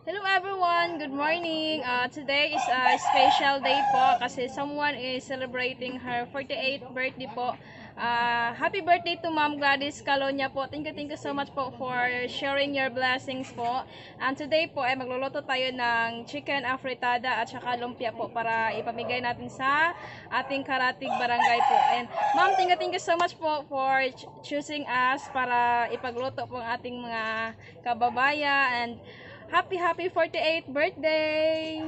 Hello everyone! Good morning! Today is a special day po kasi someone is celebrating her 48th birthday po. Happy birthday to Ma'am Gladys Calonia po. Thank you so much po for sharing your blessings po. And today po ay magluluto tayo ng chicken afritada at saka lumpia po para ipamigay natin sa ating Karatig Barangay po. And Ma'am, thank you so much po for choosing us para ipagluto po ang ating mga kababayan. And happy 48th birthday!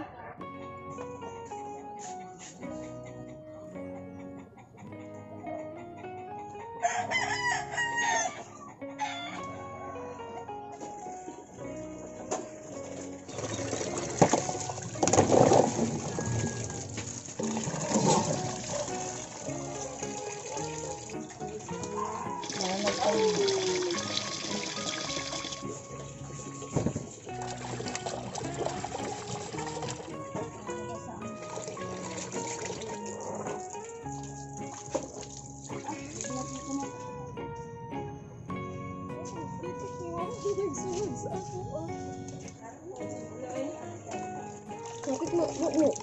Look.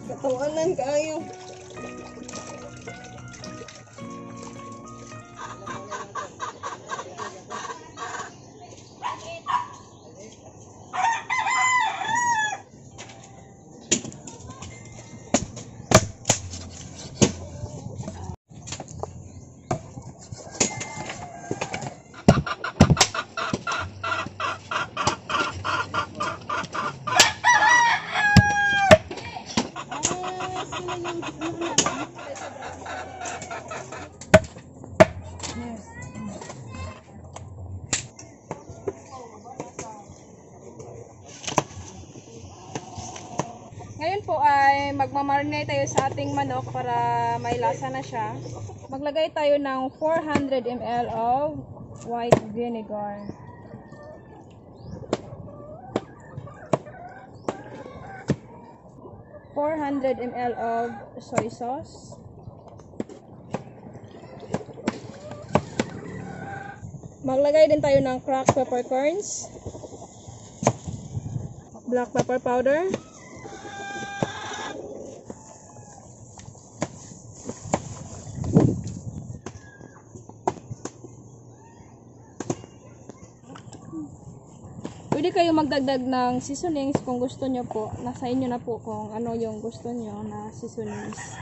Katawanan kayo. Ngayon po ay magmamarinate tayo sa ating manok para may lasa na siya. Maglagay tayo ng 400 ml of white vinegar. $400 ml of soy sauce. Maglagay din tayo ng cracked peppercorns, black pepper powder, pwede kayo magdagdag ng seasonings kung gusto nyo po. Nasa inyo na po kung ano yung gusto nyo na seasonings.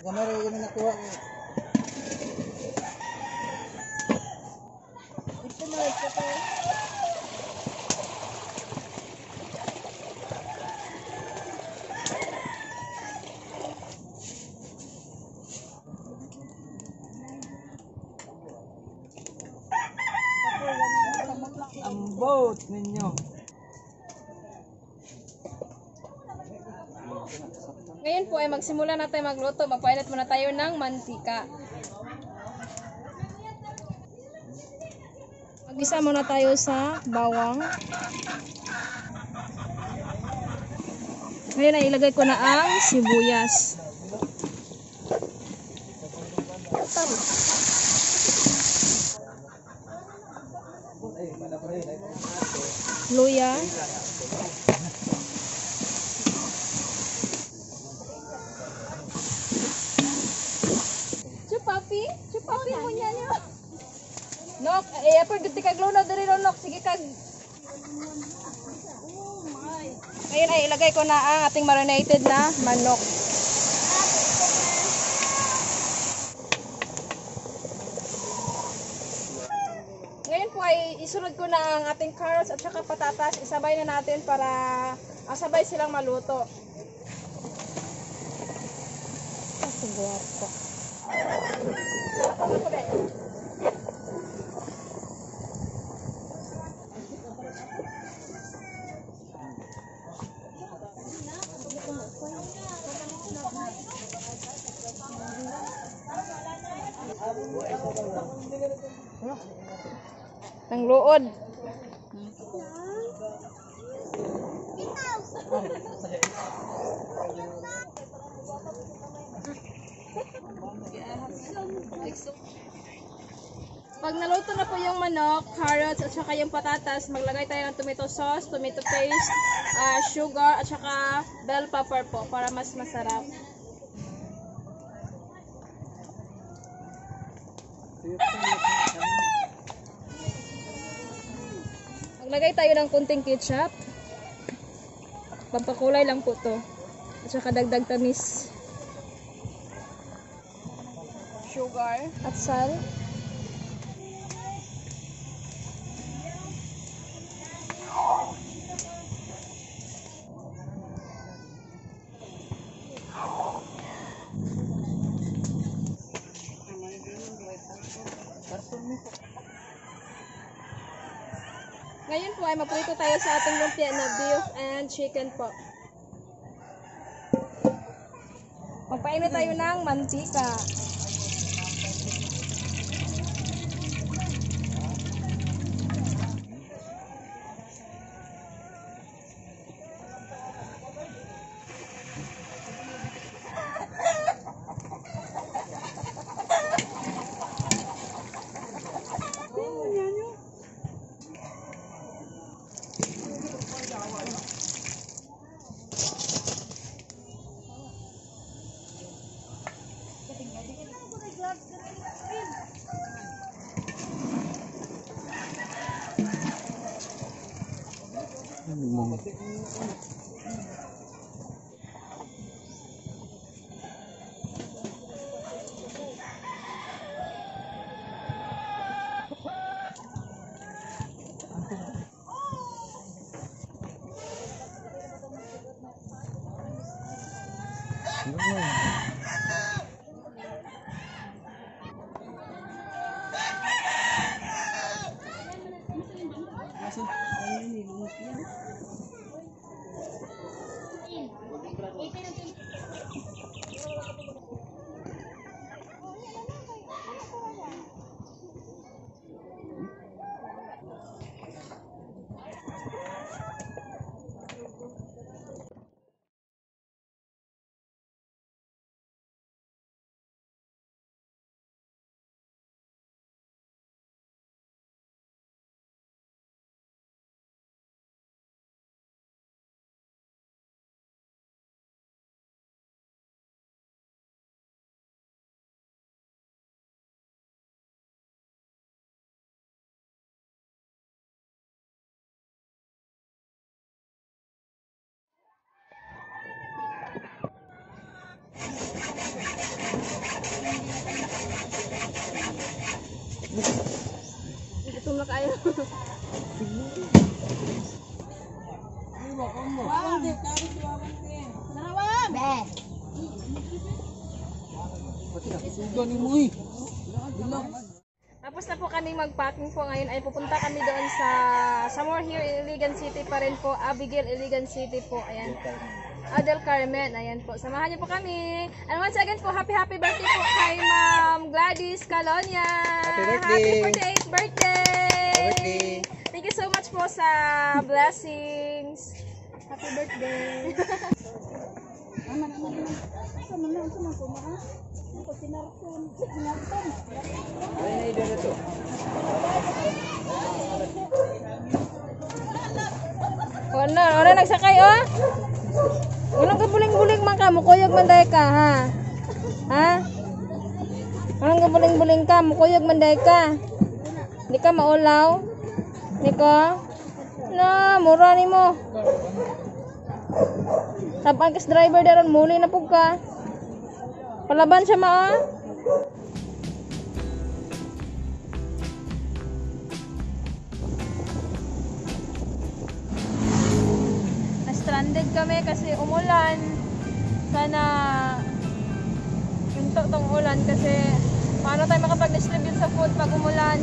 Kamera yung nakuha ko. Ito na ito ko. Ang boat ninyo. Ngayon po ay magsimula na tayo magluto. Magpainit muna tayo ng mantika. Mag-isa muna tayo sa bawang. Ngayon ay ilagay ko na ang sibuyas. Luya. Chupapi mo niya niyo. Nok, apod gati kag lunaw diri nok, sige kag. Ngayon ay ilagay ko na ang ating marinated na manok. Ngayon po ay isunod ko na ang ating carrots at saka patatas. Isabay na natin para sabay silang maluto. Guwapo. Ang luod. Pag naluto na po yung manok, carrots at saka yung patatas, maglagay tayo ng tomato sauce, tomato paste, sugar at saka bell pepper po para mas masarap. Maglagay tayo ng kunting ketchup. Pampakulay lang po to. At saka dagdag tamis. Sugar at salt. Ngayon po ay maprito tayo sa ating lumpia na beef and chicken po. Magpainit tayo ng mantika. Gutom na kayo. Tapos na po kami mag-packing po ngayon ay pupunta kami doon sa somewhere here in Iligan City pa rin po, Abigail, Iligan City po. Ayan. Adel Carmen, ayan po. Samahan niyo po kami. And once again po, happy birthday po kay Ma'am Gladys Calonia. Happy 48th birthday. Thank you so much po sa blessings. Happy birthday. Wala nagsakay oh. Walang kabuling-buling man ka, mukuyog manday ka, ha? Ha? Walang kabuling-buling ka, mukuyog manday ka. Hindi ka maulaw? Hindi ka? Na, mura ni mo. Sabang kas driver daron, muli na po ka. Palaban siya ma, ah. Stranded kami kasi umulan. Sana hinto tong ulan kasi paano tayo makapag-distribute sa food pag umulan.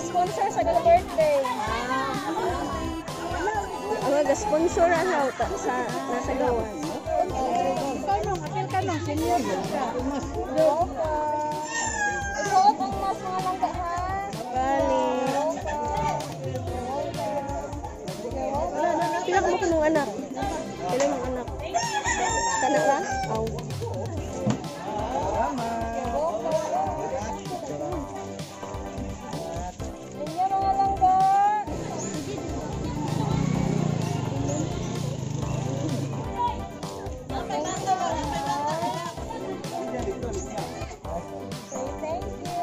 Sponsor sa gala birthday. Ang mag-sponsor na sa nasa gawas. Kanong, kanong, senior ka. Isuot ang mas mga langga ha. Bali. Pila mo kanong anak? Pila mong anak? Kana ka? Aw. Inyo mga langga. Thank you.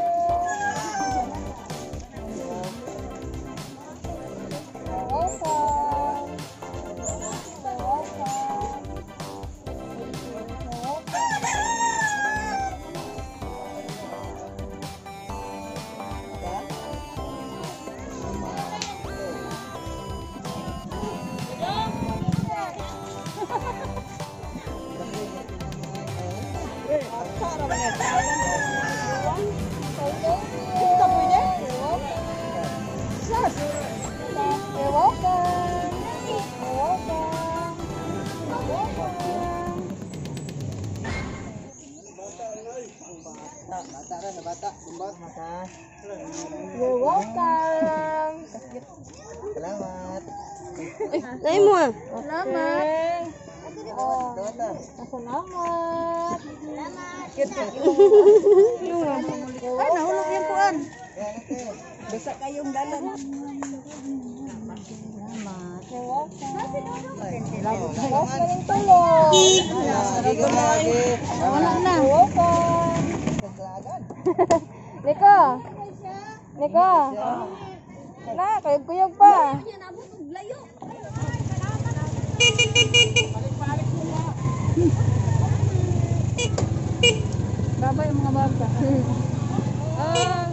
You're welcome. You're welcome. You're welcome. You're welcome. You're welcome. Bata ra sa bata, sumbat maka. You're welcome. Salamat. Nay mo ah. Salamat. Oh, Bata. salamat. Ay, nahulog yung puan. Basa kayong dalan. You're welcome. Salamat. Last na rin tulog. Wala na. You're welcome. Nico. Nico. Na, kuyog-kuyog pa. Babay mga bata. Ah,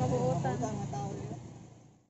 kabuutan.